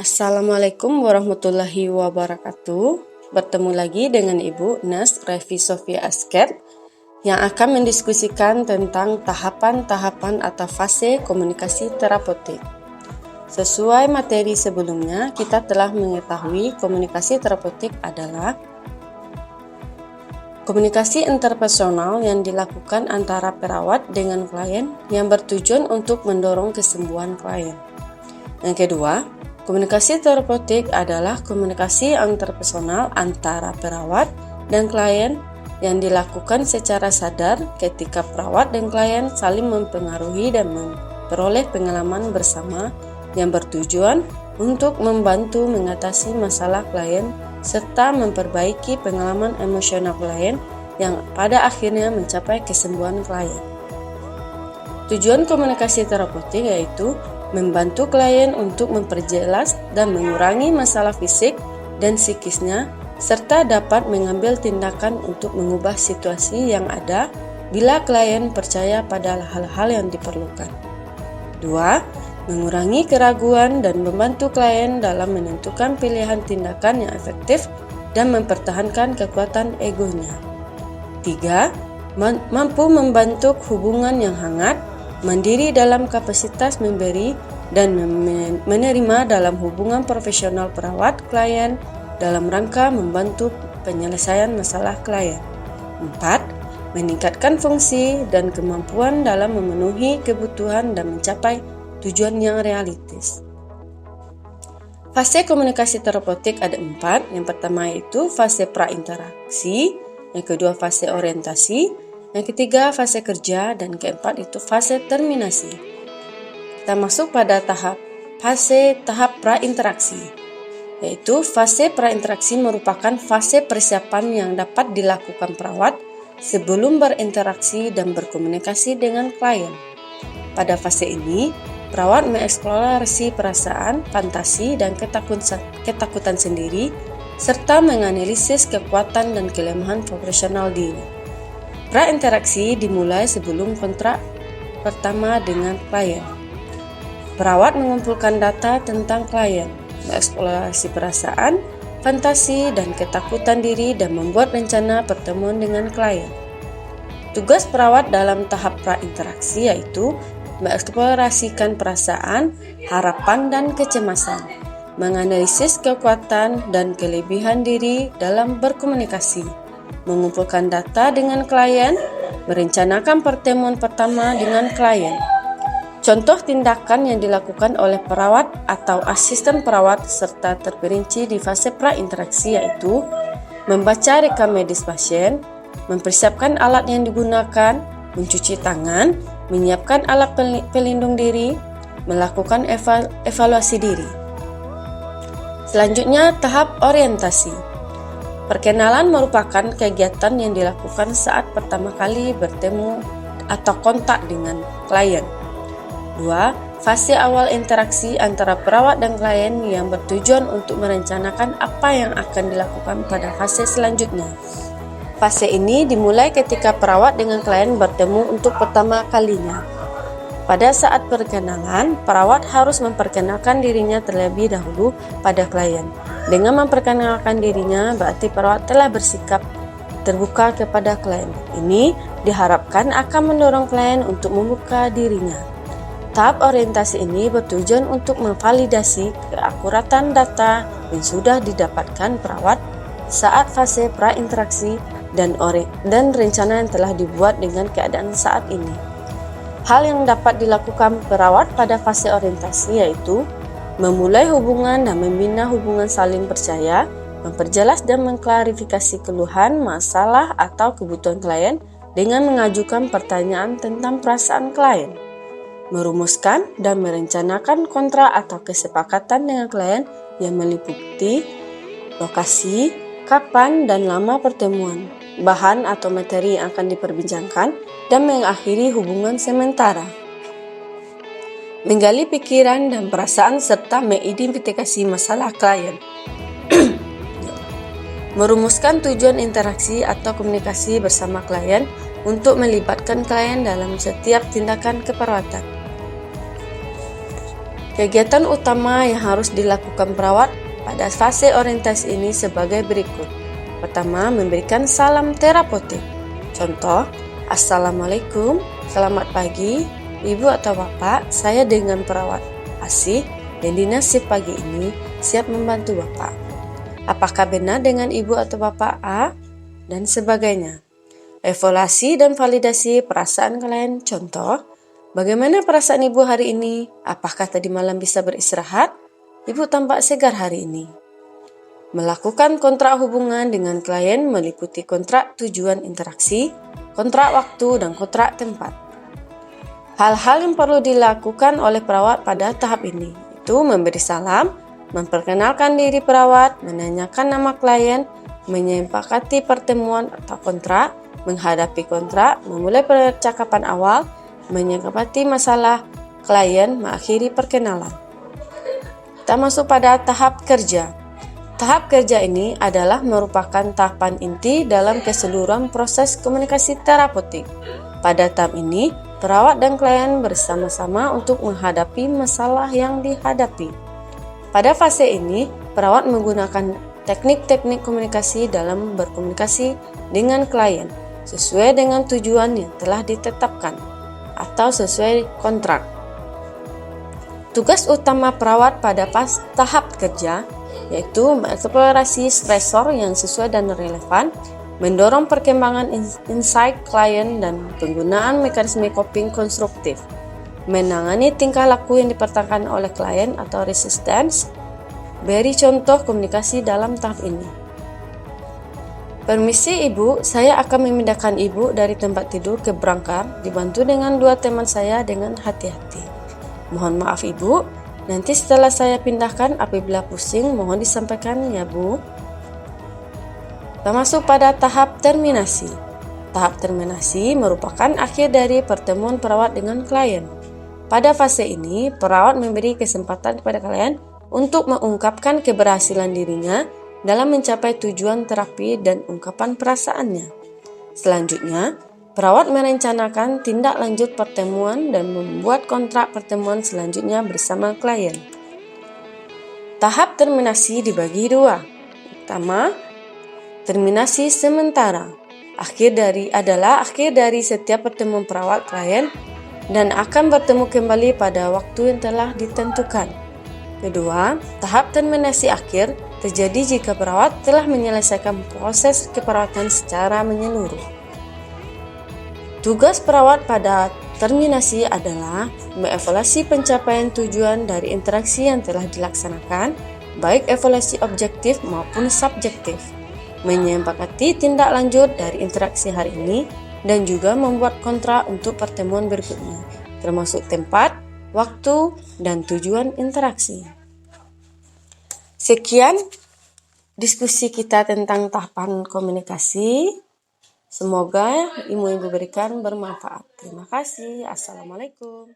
Assalamualaikum warahmatullahi wabarakatuh. Bertemu lagi dengan Ibu Nes Revi Sofia Asket yang akan mendiskusikan tentang tahapan-tahapan atau fase komunikasi terapeutik. Sesuai materi sebelumnya, kita telah mengetahui komunikasi terapeutik adalah komunikasi interpersonal yang dilakukan antara perawat dengan klien yang bertujuan untuk mendorong kesembuhan klien. Yang kedua, komunikasi terapeutik adalah komunikasi interpersonal antara perawat dan klien yang dilakukan secara sadar ketika perawat dan klien saling mempengaruhi dan memperoleh pengalaman bersama yang bertujuan untuk membantu mengatasi masalah klien serta memperbaiki pengalaman emosional klien yang pada akhirnya mencapai kesembuhan klien. Tujuan komunikasi terapeutik yaitu membantu klien untuk memperjelas dan mengurangi masalah fisik dan psikisnya, serta dapat mengambil tindakan untuk mengubah situasi yang ada bila klien percaya pada hal-hal yang diperlukan. 2. Mengurangi keraguan dan membantu klien dalam menentukan pilihan tindakan yang efektif dan mempertahankan kekuatan egonya. 3. Mampu membentuk hubungan yang hangat, mandiri dalam kapasitas memberi dan menerima dalam hubungan profesional perawat-klien dalam rangka membantu penyelesaian masalah klien. 4. Meningkatkan fungsi dan kemampuan dalam memenuhi kebutuhan dan mencapai tujuan yang realistis. Fase komunikasi terapeutik ada 4. Yang pertama yaitu fase prainteraksi, yang kedua fase orientasi, yang ketiga fase kerja, dan keempat itu fase terminasi. Kita masuk pada tahap prainteraksi, yaitu fase prainteraksi merupakan fase persiapan yang dapat dilakukan perawat sebelum berinteraksi dan berkomunikasi dengan klien. Pada fase ini, perawat mengeksplorasi perasaan, fantasi, dan ketakutan sendiri, serta menganalisis kekuatan dan kelemahan profesional diri. Prainteraksi dimulai sebelum kontrak pertama dengan klien. Perawat mengumpulkan data tentang klien, mengeksplorasi perasaan, fantasi, dan ketakutan diri dan membuat rencana pertemuan dengan klien. Tugas perawat dalam tahap prainteraksi yaitu mengeksplorasikan perasaan, harapan, dan kecemasan, menganalisis kekuatan dan kelebihan diri dalam berkomunikasi, mengumpulkan data dengan klien, merencanakan pertemuan pertama dengan klien. Contoh tindakan yang dilakukan oleh perawat atau asisten perawat serta terperinci di fase prainteraksi yaitu membaca rekam medis pasien, mempersiapkan alat yang digunakan, mencuci tangan, menyiapkan alat pelindung diri, melakukan evaluasi diri. Selanjutnya tahap orientasi. Perkenalan merupakan kegiatan yang dilakukan saat pertama kali bertemu atau kontak dengan klien. 2. Fase awal interaksi antara perawat dan klien yang bertujuan untuk merencanakan apa yang akan dilakukan pada fase selanjutnya. Fase ini dimulai ketika perawat dengan klien bertemu untuk pertama kalinya. Pada saat perkenalan, perawat harus memperkenalkan dirinya terlebih dahulu pada klien. Dengan memperkenalkan dirinya, berarti perawat telah bersikap terbuka kepada klien. Ini diharapkan akan mendorong klien untuk membuka dirinya. Tahap orientasi ini bertujuan untuk memvalidasi keakuratan data yang sudah didapatkan perawat saat fase prainteraksi dan rencana yang telah dibuat dengan keadaan saat ini. Hal yang dapat dilakukan perawat pada fase orientasi yaitu memulai hubungan dan membina hubungan saling percaya, memperjelas dan mengklarifikasi keluhan, masalah, atau kebutuhan klien dengan mengajukan pertanyaan tentang perasaan klien, merumuskan dan merencanakan kontrak atau kesepakatan dengan klien yang meliputi lokasi, kapan, dan lama pertemuan, bahan atau materi yang akan diperbincangkan, dan mengakhiri hubungan sementara. Menggali pikiran dan perasaan serta mengidentifikasi masalah klien. Merumuskan tujuan interaksi atau komunikasi bersama klien untuk melibatkan klien dalam setiap tindakan keperawatan. Kegiatan utama yang harus dilakukan perawat pada fase orientasi ini sebagai berikut. Pertama, memberikan salam terapeutik. Contoh, Assalamualaikum, selamat pagi, Ibu atau Bapak, saya dengan perawat Asih yang di nasib pagi ini siap membantu Bapak. Apakah benar dengan Ibu atau Bapak A? Dan sebagainya. Evaluasi dan validasi perasaan klien. Contoh, bagaimana perasaan Ibu hari ini? Apakah tadi malam bisa beristirahat? Ibu tampak segar hari ini. Melakukan kontrak hubungan dengan klien meliputi kontrak tujuan interaksi, kontrak waktu, dan kontrak tempat. Hal-hal yang perlu dilakukan oleh perawat pada tahap ini itu memberi salam, memperkenalkan diri perawat, menanyakan nama klien, menyepakati pertemuan atau kontrak, menghadapi kontrak, memulai percakapan awal, menyepakati masalah klien, mengakhiri perkenalan. Kita masuk pada tahap kerja. Tahap kerja ini adalah merupakan tahapan inti dalam keseluruhan proses komunikasi terapeutik. Pada tahap ini, perawat dan klien bersama-sama untuk menghadapi masalah yang dihadapi. Pada fase ini, perawat menggunakan teknik-teknik komunikasi dalam berkomunikasi dengan klien sesuai dengan tujuan yang telah ditetapkan atau sesuai kontrak. Tugas utama perawat pada tahap kerja yaitu mengeksplorasi stresor yang sesuai dan relevan, mendorong perkembangan insight klien dan penggunaan mekanisme coping konstruktif, menangani tingkah laku yang dipertanyakan oleh klien atau resistance, beri contoh komunikasi dalam tahap ini. Permisi Ibu, saya akan memindahkan Ibu dari tempat tidur ke brankar, dibantu dengan 2 teman saya dengan hati-hati. Mohon maaf Ibu, nanti setelah saya pindahkan apabila pusing mohon disampaikan ya Bu. Kita masuk pada tahap terminasi. Tahap terminasi merupakan akhir dari pertemuan perawat dengan klien. Pada fase ini, perawat memberi kesempatan kepada klien untuk mengungkapkan keberhasilan dirinya dalam mencapai tujuan terapi dan ungkapan perasaannya. Selanjutnya, perawat merencanakan tindak lanjut pertemuan dan membuat kontrak pertemuan selanjutnya bersama klien. Tahap terminasi dibagi 2. Pertama, terminasi sementara. Akhir dari setiap pertemuan perawat klien dan akan bertemu kembali pada waktu yang telah ditentukan. Kedua, tahap terminasi akhir terjadi jika perawat telah menyelesaikan proses keperawatan secara menyeluruh. Tugas perawat pada terminasi adalah mengevaluasi pencapaian tujuan dari interaksi yang telah dilaksanakan, baik evaluasi objektif maupun subjektif, menyepakati tindak lanjut dari interaksi hari ini, dan juga membuat kontrak untuk pertemuan berikutnya, termasuk tempat, waktu, dan tujuan interaksi. Sekian diskusi kita tentang tahapan komunikasi. Semoga ilmu yang diberikan bermanfaat. Terima kasih. Assalamualaikum.